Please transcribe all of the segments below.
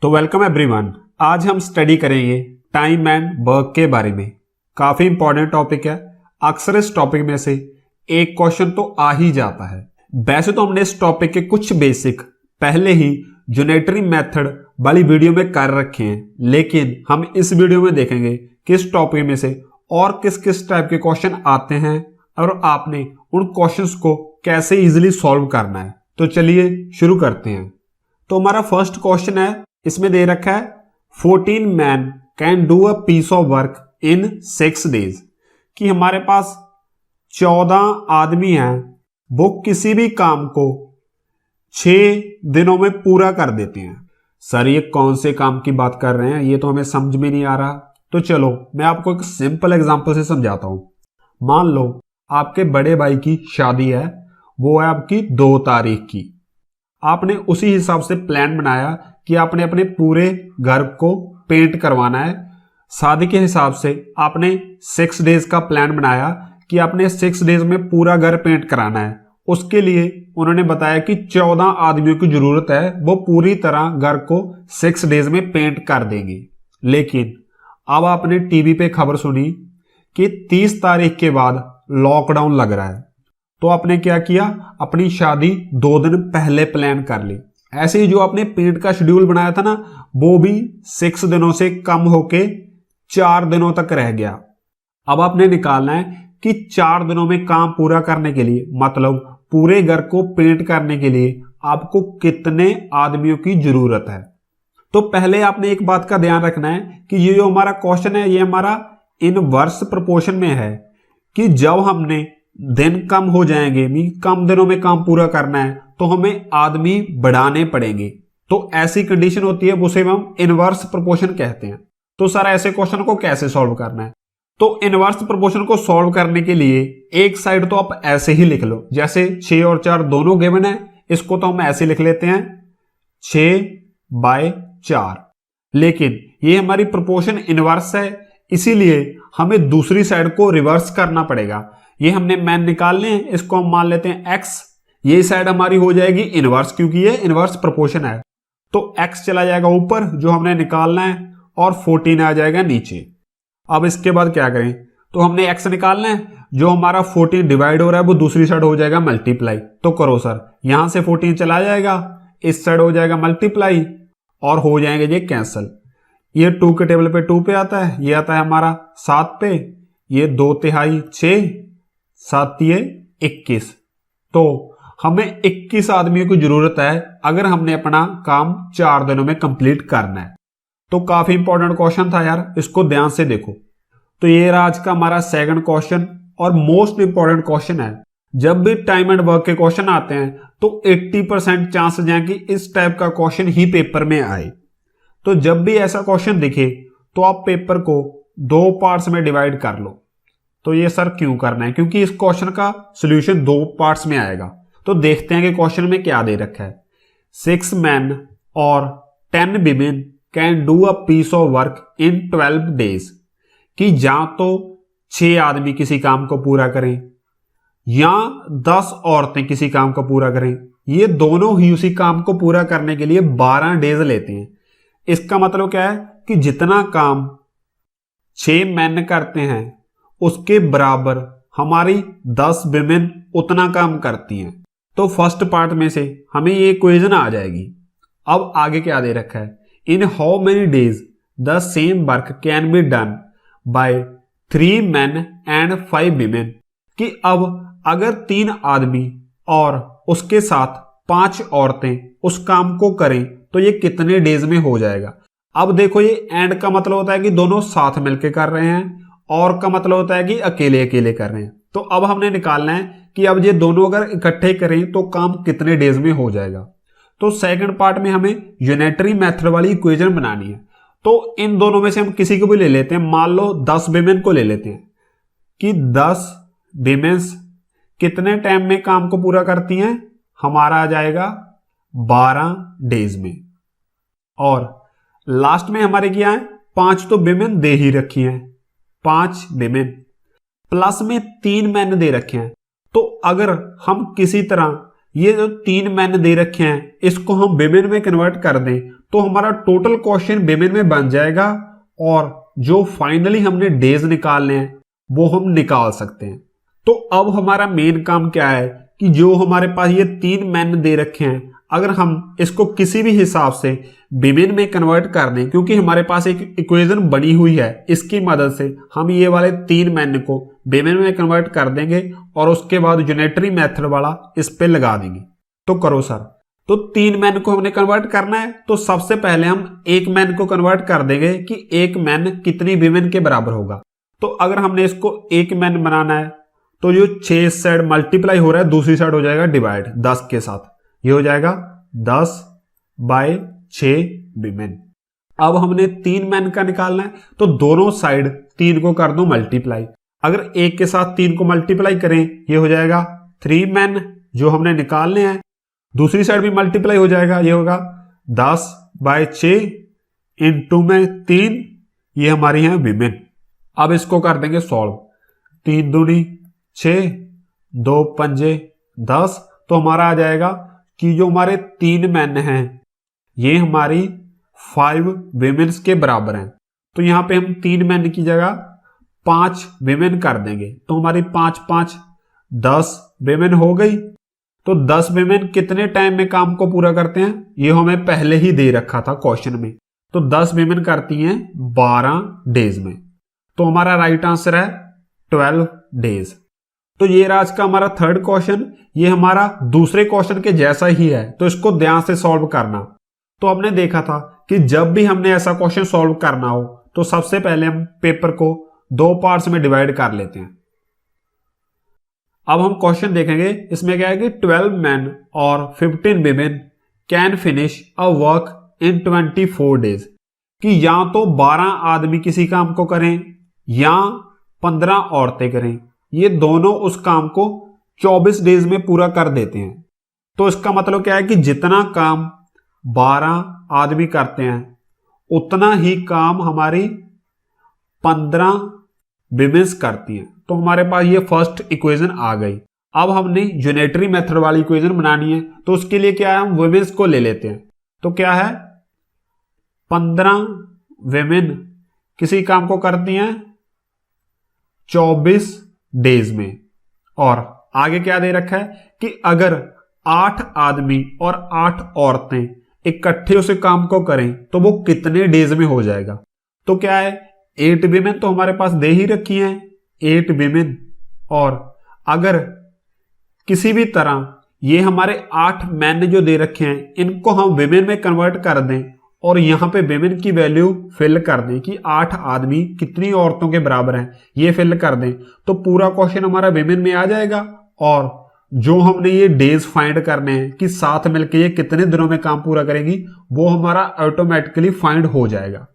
तो welcome everyone. आज हम स्टडी करेंगे टाइम एंड वर्क के बारे में। काफी इंपॉर्टेंट टॉपिक है। अक्सर इस टॉपिक में से एक क्वेश्चन तो आ ही जाता है। वैसे तो हमने इस टॉपिक के कुछ बेसिक पहले ही ज्योमेट्री मेथड वाली वीडियो में कर रखे हैं, लेकिन हम इस वीडियो में देखेंगे कि इस टॉपिक में से और किस किस टाइप के क्वेश्चन आते हैं और आपने उन क्वेश्चंस को कैसे इजीली सॉल्व करना है। तो चलिए शुरू करते हैं। तो हमारा फर्स्ट क्वेश्चन है, इसमें दे रखा है 14 man can do a piece of work in 6 days, कि हमारे पास 14 आदमी हैं, वो किसी भी काम को 6 दिनों में पूरा कर देते हैं। सर ये कौन से काम की बात कर रहे हैं, ये तो हमें समझ में नहीं आ रहा। तो चलो मैं आपको एक सिंपल एग्जांपल से समझाता हूं। मान लो आपके बड़े भाई की शादी है, वो है आपकी 2 तारीख की। आपने उसी हिसाब से प्लान बनाया कि आपने अपने पूरे घर को पेंट करवाना है। शादी के हिसाब से आपने 6 days का प्लान बनाया कि आपने 6 days में पूरा घर पेंट कराना है। उसके लिए उन्होंने बताया कि 14 आदमियों की जरूरत है, वो पूरी तरह घर को 6 days में पेंट कर देंगे। लेकिन अब आपने टीवी पे खबर सुनी कि 30 तारीख के बाद लॉकडाउन लग रहा है, तो आपने क्या किया, अपनी शादी 2 दिन पहले प्लान कर ली। ऐसे ही जो आपने पेंट का शेड्यूल बनाया था ना, वो भी 6 दिनों से कम होके 4 दिनों तक रह गया। अब आपने निकालना है कि 4 दिनों में काम पूरा करने के लिए, मतलब पूरे घर को पेंट करने के लिए आपको कितने आदमियों की जरूरत है। तो पहले आपने एक बात का ध्यान रखना है कि ये जो हमारा क्वेश्चन है, ये हमारा इनवर्स प्रोपोर्शन में है कि जब हमने दिन कम हो जाएंगे, कम दिनों में काम पूरा करना है, तो हमें आदमी बढ़ाने पड़ेंगे। तो ऐसी कंडीशन होती है, उसे हम इनवर्स प्रोपोर्शन कहते हैं। तो सर ऐसे क्वेश्चन को कैसे सॉल्व करना है? तो इनवर्स प्रोपोर्शन को सॉल्व करने के लिए एक साइड तो आप ऐसे ही लिख लो, जैसे 6 और 4 दोनों गिवन है, इसको तो हम ऐसे लिख लेते हैं 6/4। लेकिन ये हमारी प्रोपोर्शन इनवर्स है, इसीलिए हमें दूसरी साइड को रिवर्स करना पड़ेगा। ये हमने मैन निकालने हैं, इसको हम मान लेते हैं x। ये साइड हमारी हो जाएगी इनवर्स, क्योंकि ये इनवर्स प्रोपोर्शन है। तो x चला जाएगा ऊपर जो हमने निकालना है, और 14 आ जाएगा नीचे। अब इसके बाद क्या करें, तो हमने x निकालना है, जो हमारा 14 डिवाइड हो रहा है वो दूसरी साइड हो जाएगा मल्टीप्लाई। तो करो सर, यहां से 14 चला जाएगा, इस साइड हो जाएगा मल्टीप्लाई, और हो जाएंगे ये कैंसल। ये 2 के टेबल पे 2 पे आता है, ये आता है हमारा 7 पे, ये 2 तिहाई 6, 7 21। तो हमें 21 आदमियों की जरूरत है अगर हमने अपना काम 4 दिनों में कंप्लीट करना है। तो काफी इंपॉर्टेंट क्वेश्चन था यार, इसको ध्यान से देखो। तो ये आज का हमारा सेकंड क्वेश्चन और मोस्ट इंपॉर्टेंट क्वेश्चन है। जब भी टाइम एंड वर्क के क्वेश्चन आते हैं तो 80% चांसेस हैं कि इस टाइप का क्वेश्चन ही पेपर में आए। तो जब भी ऐसा क्वेश्चन दिखे तो आप पेपर को 2 पार्ट्स में डिवाइड कर लो। तो ये सर क्यों करना है, क्योंकि इस क्वेश्चन का सॉल्यूशन 2 पार्ट्स में आएगा। तो देखते हैं कि क्वेश्चन में क्या दे रखा है। 6 men और 10 women can do a piece of work in 12 days, कि या तो 6 आदमी किसी काम को पूरा करें या 10 औरतें किसी काम को पूरा करें। ये दोनों ही उसी काम को पूरा करने के लिए 12 days लेते हैं। इसका मतलब क्या है कि जितना काम 6 मैन करते हैं उसके बराबर हमारी 10 विमेन उतना काम करती हैं। तो फर्स्ट पार्ट में से हमें ये इक्वेशन आ जाएगी। अब आगे क्या दे रखा है, इन how many days the same work can be done by 3 men and 5 women, कि अब अगर 3 आदमी और उसके साथ 5 औरतें उस काम को करें तो ये कितने डेज में हो जाएगा। अब देखो, ये एंड का मतलब होता है कि दोनों साथ मिलकर कर रहे हैं, और का मतलब होता है कि अकेले अकेले कर रहे हैं। तो अब हमने निकालना है कि अब ये दोनों अगर इकट्ठे करें तो काम कितने डेज में हो जाएगा। तो सेकंड पार्ट में हमें यूनिटरी मेथड वाली इक्वेशन बनानी है। तो इन दोनों में से हम किसी को भी ले लेते हैं। मान लो 10 विमेन को ले लेते हैं कि 10 विमेन्स कितने टाइम में काम को पूरा करती हैं, हमारा आ जाएगा 12 डेज में। और लास्ट में हमारे क्या है, 5 तो विमेन दे ही रखी हैं, 5 विमेन प्लस में 3 मैन दे रखे हैं। तो अगर हम किसी तरह ये जो 3 मैन दे रखे हैं इसको हम विमेन में कन्वर्ट कर दें तो हमारा टोटल क्वेश्चन विमेन में बन जाएगा और जो फाइनली हमने डेज निकालने हैं वो हम निकाल सकते हैं। तो अब हमारा मेन काम क्या है कि जो हमारे पास ये 3 मैन दे रखे हैं अगर हम इसको किसी भी हिसाब से विमेन में कन्वर्ट कर दें, क्योंकि हमारे पास एक इक्वेशन बनी हुई है, इसकी मदद से हम ये वाले 3 मैन को विमेन में कन्वर्ट कर देंगे और उसके बाद यूनिटरी मेथड वाला इस पे लगा देंगे। तो करो सर। तो 3 मैन को हमने कन्वर्ट करना है तो सबसे पहले हम एक मैन को कन्वर्ट कर देंगे कि एक मैन कितनी विमेन के बराबर होगा। तो अगर हमने इसको एक मैन बनाना है तो जो 6 साइड मल्टीप्लाई हो रहा है दूसरी साइड हो जाएगा डिवाइड 10 के साथ, ये हो जाएगा 10/6 विमेन। अब हमने 3 मैन का निकालना है तो दोनों साइड 3 को कर दो मल्टीप्लाई। अगर एक के साथ 3 को मल्टीप्लाई करें ये हो जाएगा 3 मैन जो हमने निकालने हैं, दूसरी साइड भी मल्टीप्लाई हो जाएगा, ये होगा 10/6 इंटू में 3, ये हमारी है विमेन। अब इसको कर देंगे सॉल्व। 3 दूनी 6, 2 पंजे 10, तो हमारा आ जाएगा कि जो हमारे 3 मैन हैं ये हमारी 5 विमेन्स के बराबर हैं। तो यहां पे हम 3 मैन की जगह 5 विमेन कर देंगे तो हमारी 5 5 10 विमेन हो गई। तो 10 विमेन कितने टाइम में काम को पूरा करते हैं ये हमें पहले ही दे रखा था क्वेश्चन में। तो 10 विमेन करती हैं 12 डेज में। तो हमारा राइट आंसर है 12 डेज। तो ये आज का हमारा थर्ड क्वेश्चन, ये हमारा दूसरे क्वेश्चन के जैसा ही है तो इसको ध्यान से सॉल्व करना। तो हमने देखा था कि जब भी हमने ऐसा क्वेश्चन सॉल्व करना हो तो सबसे पहले हम पेपर को 2 पार्ट्स में डिवाइड कर लेते हैं। अब हम क्वेश्चन देखेंगे, इसमें क्या है कि 12 मैन और 15 women can finish a work in 24 days, कि या तो 12 आदमी किसी काम को करें या 15 औरतें करें, ये दोनों उस काम को 24 डेज में पूरा कर देते हैं। तो इसका मतलब क्या है कि जितना काम 12 आदमी करते हैं उतना ही काम हमारी 15 विमेन्स करती हैं। तो हमारे पास ये फर्स्ट इक्वेशन आ गई। अब हमने यूनिटरी मेथड वाली इक्वेशन बनानी है तो उसके लिए क्या है, हम विमेन्स को ले लेते हैं। तो क्या है, 15 विमेन किसी काम को करती हैं 24 डेज में, और आगे क्या दे रखा है कि अगर 8 आदमी और 8 औरतें इकट्ठे उसे काम को करें तो वो कितने डेज में हो जाएगा। तो क्या है, 8 विमेन तो हमारे पास दे ही रखी हैं 8 विमेन, और अगर किसी भी तरह ये हमारे 8 मैन जो दे रखे हैं इनको हम विमेन में कन्वर्ट कर दें और यहां पे विमेन की वैल्यू फिल कर दें कि 8 आदमी कितनी औरतों के बराबर हैं ये फिल कर दें, तो पूरा क्वेश्चन हमारा विमेन में आ जाएगा। और जो हमने ये डेज फाइंड करने हैं कि साथ मिलकर ये कितने दिनों में काम पूरा करेंगी वो हमारा ऑटोमेटिकली फाइंड हो जाएगा।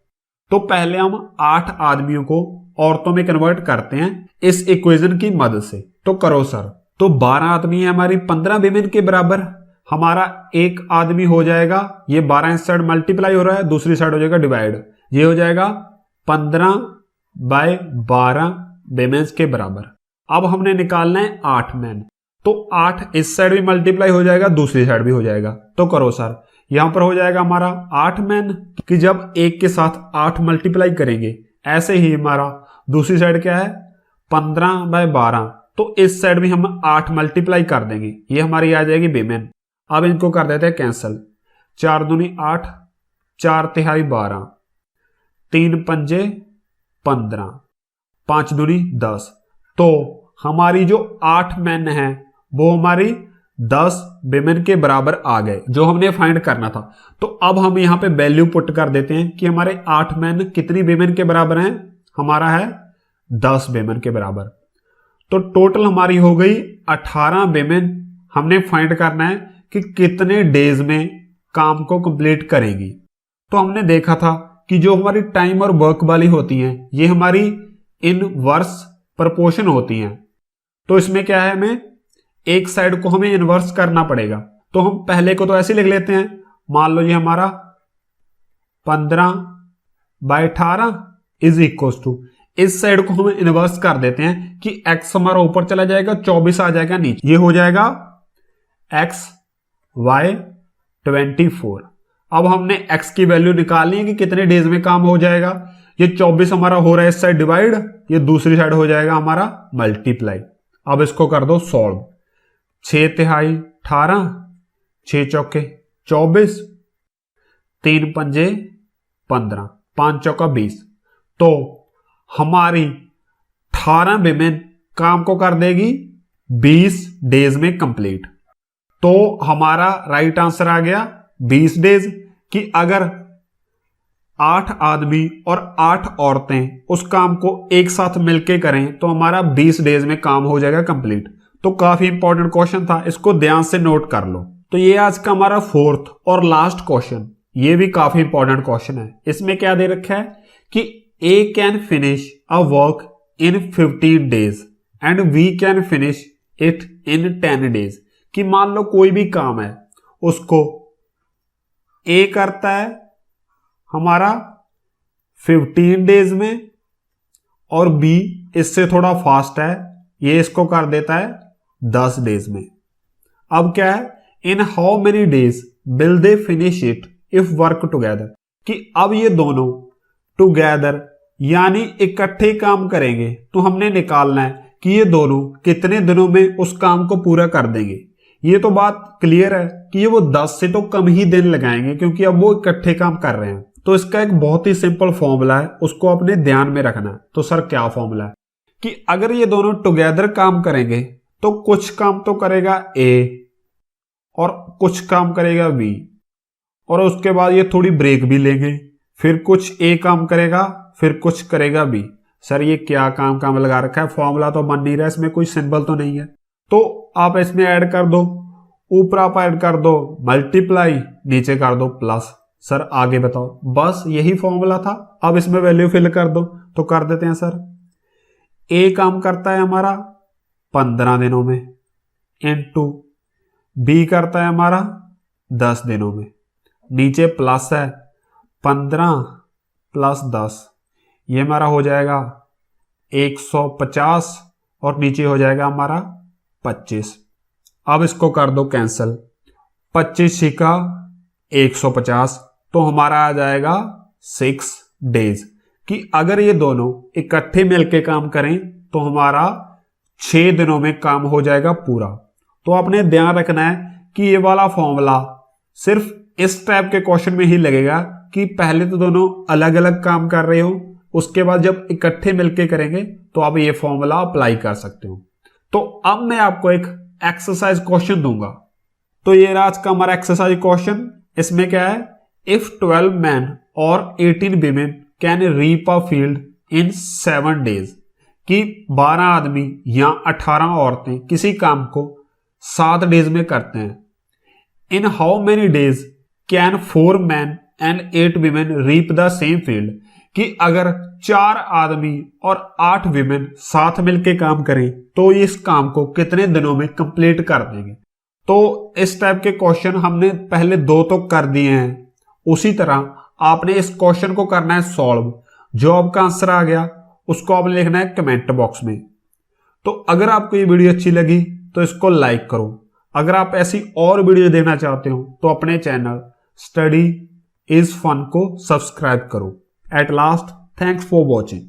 तो पहले हम 8 आदमियों को औरतों में कन्वर्ट करते हैं इस इक्वेशन की मदद से। तो करो सर। तो 12 आदमी है हमारी 15 विमेन के बराबर, हमारा एक आदमी हो जाएगा, ये 12 इस साइड मल्टीप्लाई हो रहा है दूसरी साइड हो जाएगा डिवाइड, ये हो जाएगा 15/12 विमेन्स के बराबर। अब हमने निकालना है 8 मैन, तो 8 इस साइड भी मल्टीप्लाई हो जाएगा दूसरी साइड भी हो जाएगा। तो करो सर, यहां पर हो जाएगा हमारा 8 मैन कि जब एक के साथ 8 मल्टीप्लाई करेंगे, ऐसे ही हमारा दूसरी साइड क्या है 15/12, तो इस साइड भी हम 8 मल्टीप्लाई कर देंगे, ये हमारी आ जाएगी विमेन। अब इनको कर देते हैं कैंसिल, 4 दूनी 8, 4 तिहाई 12, 3 पंजे 15, 5 दूनी 10। तो हमारी जो 8 मैन है वो हमारी 10 विमेन के बराबर आ गए जो हमने फाइंड करना था। तो अब हम यहां पे वैल्यू पुट कर देते हैं कि हमारे 8 मैन कितनी विमेन के बराबर हैं, हमारा है 10 विमेन के बराबर। तो टोटल हमारी हो गई 18 विमेन। हमने फाइंड करना है कि कितने डेज में काम को कंप्लीट करेंगी। तो हमने देखा था कि जो हमारी टाइम और वर्क वाली होती हैं ये हमारी इनवर्स प्रोपोर्शन होती हैं। तो इसमें क्या है, हमें एक साइड को हमें इनवर्स करना पड़ेगा। तो हम पहले को तो ऐसे लिख लेते हैं, मान लो ये हमारा 15/18 इज इक्वल टू, इस साइड को हम इनवर्स कर देते हैं कि x हमारा ऊपर चला जाएगा 24 आ जाएगा नीचे, ये हो जाएगा एक्स वाई 24। अब हमने x की वैल्यू निकालनी है कि कितने डेज में काम हो जाएगा। ये 24 हमारा हो रहा है इस साइड डिवाइड, ये दूसरी साइड हो जाएगा हमारा मल्टीप्लाई। अब इसको कर दो सॉल्व। 6 तिहाई 18, 6 चौके 24, 3 पंजे 15, 5 चौका 20। तो हमारी 18 विमेन काम को कर देगी 20 डेज में कंप्लीट। तो हमारा राइट आंसर आ गया 20 डेज कि अगर 8 आदमी और 8 औरतें उस काम को एक साथ मिलके करें तो हमारा 20 डेज में काम हो जाएगा कंप्लीट। तो काफी इंपॉर्टेंट क्वेश्चन था, इसको ध्यान से नोट कर लो। तो ये आज का हमारा फोर्थ और लास्ट क्वेश्चन, ये भी काफी इंपॉर्टेंट क्वेश्चन है। इसमें क्या दे रखा है कि A can finish a work in 15 days and we can finish it in 10 days. कि मान लो कोई भी काम है उसको ए करता है हमारा 15 डेज में और बी इससे थोड़ा फास्ट है, ये इसको कर देता है 10 डेज में। अब क्या है, इन how many days will they finish it if work together. कि अब ये दोनों टुगेदर यानी इकट्ठे काम करेंगे तो हमने निकालना है कि ये दोनों कितने दिनों में उस काम को पूरा कर देंगे। ये तो बात क्लियर है कि ये वो 10 से तो कम ही दिन लगाएंगे क्योंकि अब वो इकट्ठे काम कर रहे हैं। तो इसका एक बहुत ही सिंपल फॉर्मूला है, उसको अपने ध्यान में रखना है। तो सर क्या फॉर्मूला है कि अगर ये दोनों टुगेदर काम करेंगे तो कुछ काम तो करेगा ए और कुछ काम करेगा बी, और उसके बाद ये थोड़ी ब्रेक भी लेंगे, फिर कुछ ए काम करेगा फिर कुछ करेगा बी। सर ये क्या काम लगा रखा है, फॉर्मूला तो बन नहीं रहा, इसमें कोई सिंबल तो नहीं है। तो आप इसमें ऐड कर दो, ऊपर आप ऐड कर दो मल्टीप्लाई, नीचे कर दो प्लस। सर आगे बताओ, बस यही फॉर्मूला था। अब इसमें वैल्यू फिल कर दो, तो कर देते हैं सर। ए काम करता है हमारा 15 दिनों में इनटू बी करता है हमारा 10 दिनों में, नीचे प्लस है 15 प्लस 10, ये हमारा हो जाएगा 150 और नीचे हो जाएगा हमारा 25। अब इसको कर दो कैंसिल, 25 छिका 150, तो हमारा आ जाएगा 6 डेज। कि अगर ये दोनों इकट्ठे मिलके काम करें तो हमारा 6 दिनों में काम हो जाएगा पूरा। तो आपने ध्यान रखना है कि ये वाला फॉर्मूला सिर्फ इस टाइप के क्वेश्चन में ही लगेगा कि पहले तो दोनों अलग अलग काम कर रहे हो, उसके बाद जब इकट्ठे मिलके करेंगे तो आप ये फॉर्मूला अप्लाई कर सकते हो। तो अब मैं आपको एक एक्सरसाइज क्वेश्चन दूंगा। तो ये आज का हमारा एक्सरसाइज क्वेश्चन, इसमें क्या है, इफ 12 मैन और 18 women can reap a field in 7 days. कि 12 आदमी या 18 औरतें किसी काम को 7 डेज में करते हैं। In how many days can 4 man and 8 women reap the same field. कि अगर 4 आदमी और 8 विमेन साथ मिलके काम करें तो इस काम को कितने दिनों में कंप्लीट कर देंगे। तो इस टाइप के क्वेश्चन हमने पहले 2 तो कर दिए हैं, उसी तरह आपने इस क्वेश्चन को करना है सॉल्व। जो आपका आंसर आ गया उसको आपने लिखना है कमेंट बॉक्स में। तो अगर आपको ये वीडियो अच्छी लगी तो इसको लाइक करो। अगर आप ऐसी और वीडियो देखना चाहते हो तो अपने चैनल स्टडी इज फन को सब्सक्राइब करो। At last, thanks for watching.